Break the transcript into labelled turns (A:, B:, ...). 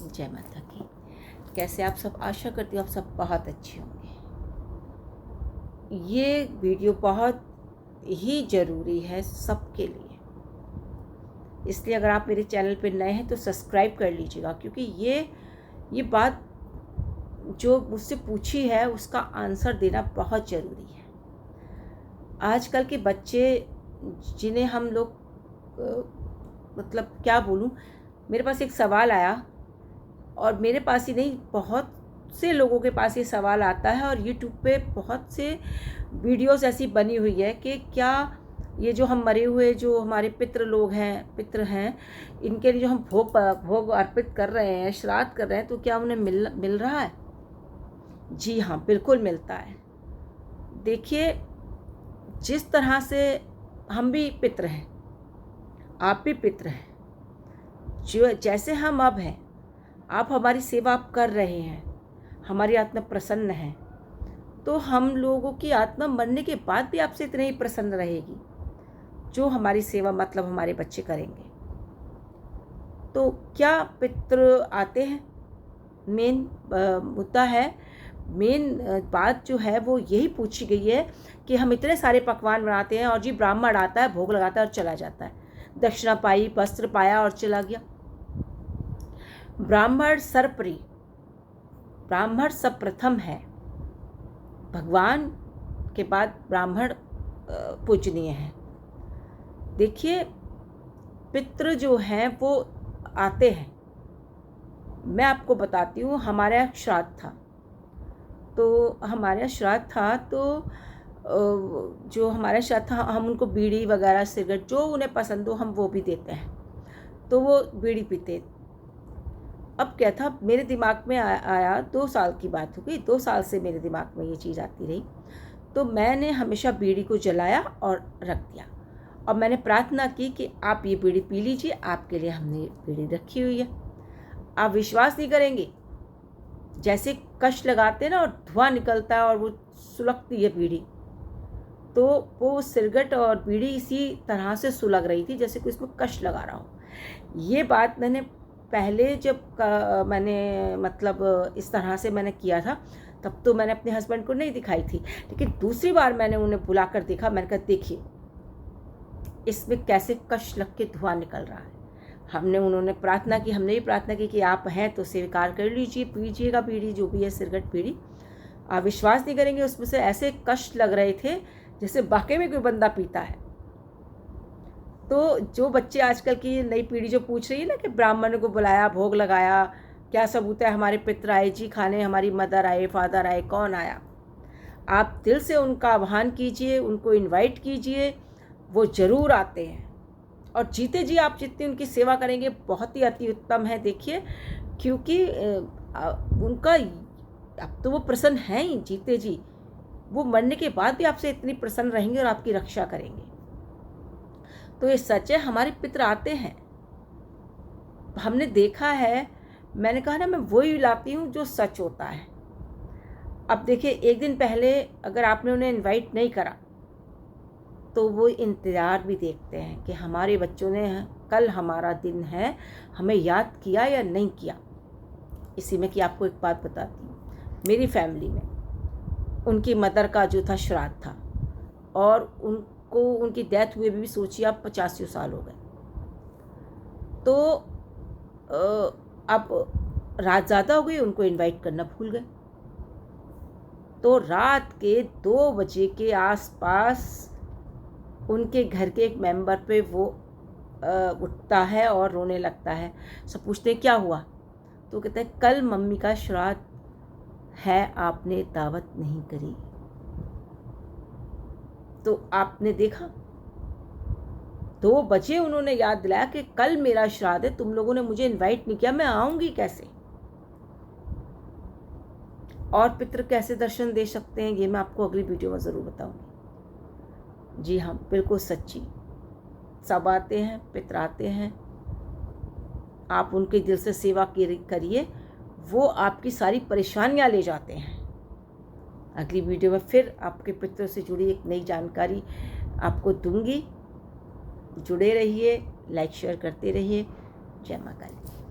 A: जय माता की। कैसे आप सब? आशा करती हूँ आप सब बहुत अच्छे होंगे। ये वीडियो बहुत ही ज़रूरी है सबके लिए, इसलिए अगर आप मेरे चैनल पे नए हैं तो सब्सक्राइब कर लीजिएगा, क्योंकि ये बात जो मुझसे पूछी है उसका आंसर देना बहुत ज़रूरी है। आजकल के बच्चे जिन्हें हम लोग मतलब क्या बोलूँ, मेरे पास एक सवाल आया, और मेरे पास ही नहीं बहुत से लोगों के पास ये सवाल आता है, और यूट्यूब पे बहुत से वीडियोस ऐसी बनी हुई है कि क्या ये जो हम मरे हुए जो हमारे पितृ हैं, इनके लिए जो हम भोग अर्पित कर रहे हैं, श्राद्ध कर रहे हैं, तो क्या उन्हें मिल रहा है? जी हाँ, बिल्कुल मिलता है। देखिए, जिस तरह से हम भी पितृ हैं, आप भी पितृ हैं, जो जैसे हम अब हैं, आप हमारी सेवा आप कर रहे हैं, हमारी आत्मा प्रसन्न है, तो हम लोगों की आत्मा मरने के बाद भी आपसे इतनी ही प्रसन्न रहेगी जो हमारी सेवा मतलब हमारे बच्चे करेंगे। तो क्या पितृ आते हैं? मेन मुद्दा है, मेन बात जो है वो यही पूछी गई है कि हम इतने सारे पकवान बनाते हैं और जी ब्राह्मण आता है, भोग लगाता है और चला जाता है, दक्षिणा पाई, वस्त्र पाया और चला गया। ब्राह्मण सर्वोपरि, ब्राह्मण सर्वप्रथम है, भगवान के बाद ब्राह्मण पूजनीय है। देखिए, पितृ जो हैं वो आते हैं। मैं आपको बताती हूँ, हमारे यहाँ श्राद्ध था, तो हमारे यहाँ श्राद्ध था, तो जो हमारा श्राद्ध था, हम उनको बीड़ी वगैरह सिगरेट जो उन्हें पसंद हो हम वो भी देते हैं, तो वो बीड़ी पीते। अब क्या था, मेरे दिमाग में आया 2 साल की बात हो गई, 2 साल से मेरे दिमाग में ये चीज़ आती रही, तो मैंने हमेशा बीड़ी को जलाया और रख दिया, और मैंने प्रार्थना की कि आप ये बीड़ी पी लीजिए, आपके लिए हमने बीड़ी रखी हुई है। आप विश्वास नहीं करेंगे, जैसे कश लगाते हैं ना और धुआं निकलता है और वो सुलगती है बीड़ी, तो वो सिगरेट और बीड़ी इसी तरह से सुलग रही थी जैसे कोई इसमें कश लगा रहा हो। ये बात मैंने पहले जब मैंने मतलब इस तरह से मैंने किया था, तब तो मैंने अपने हस्बैंड को नहीं दिखाई थी, लेकिन दूसरी बार मैंने उन्हें बुलाकर देखा। मैंने कहा देखिए इसमें कैसे कश लग के धुआं निकल रहा है। उन्होंने प्रार्थना की, हमने भी प्रार्थना की कि आप हैं तो स्वीकार कर लीजिए, पीजिएगा बीड़ी जो भी है, सिगरेट बीड़ी। आप विश्वास नहीं करेंगे, उसमें से ऐसे कश लग रहे थे जैसे वाकई में कोई बंदा पीता है। तो जो बच्चे आजकल की नई पीढ़ी जो पूछ रही है ना कि ब्राह्मण को बुलाया, भोग लगाया, क्या सबूत है, हमारे पितर आए जी खाने, हमारी मदर आए, फादर आए, कौन आया? आप दिल से उनका आह्वान कीजिए, उनको इनवाइट कीजिए, वो ज़रूर आते हैं, और जीते जी आप जितनी उनकी सेवा करेंगे बहुत ही अति उत्तम है। देखिए, क्योंकि उनका अब तो वो प्रसन्न हैं ही, जीते जी वो मरने के बाद भी आपसे इतनी प्रसन्न रहेंगे और आपकी रक्षा करेंगे। तो ये सच है, हमारे पितर आते हैं, हमने देखा है। मैंने कहा ना, मैं वही लाती हूँ जो सच होता है। अब देखिए, एक दिन पहले अगर आपने उन्हें इनवाइट नहीं करा तो वो इंतज़ार भी देखते हैं कि हमारे बच्चों ने कल हमारा दिन है, हमें याद किया या नहीं किया। इसी में कि आपको एक बात बताती हूँ, मेरी फैमिली में उनकी मदर का जो था श्राद्ध था, और उनको उनकी डेथ हुए भी सोचिए आप 85 साल हो गए। तो अब रात ज़्यादा हो गई, उनको इनवाइट करना भूल गए, तो रात के 2 बजे के आसपास उनके घर के एक मेंबर पे वो उठता है और रोने लगता है। सब पूछते हैं क्या हुआ, तो कहते हैं कल मम्मी का श्राद्ध है, आपने दावत नहीं करी। तो आपने देखा, 2 बजे उन्होंने याद दिलाया कि कल मेरा श्राद्ध है, तुम लोगों ने मुझे इनवाइट नहीं किया, मैं आऊँगी कैसे? और पितृ कैसे दर्शन दे सकते हैं, ये मैं आपको अगली वीडियो में ज़रूर बताऊँगी। जी हाँ, बिल्कुल सच्ची, सब आते हैं, पितर आते हैं, आप उनके दिल से सेवा करिए, वो आपकी सारी परेशानियां ले जाते हैं। अगली वीडियो में फिर आपके पितरों से जुड़ी एक नई जानकारी आपको दूंगी। जुड़े रहिए, लाइक शेयर करते रहिए। जय माता दी।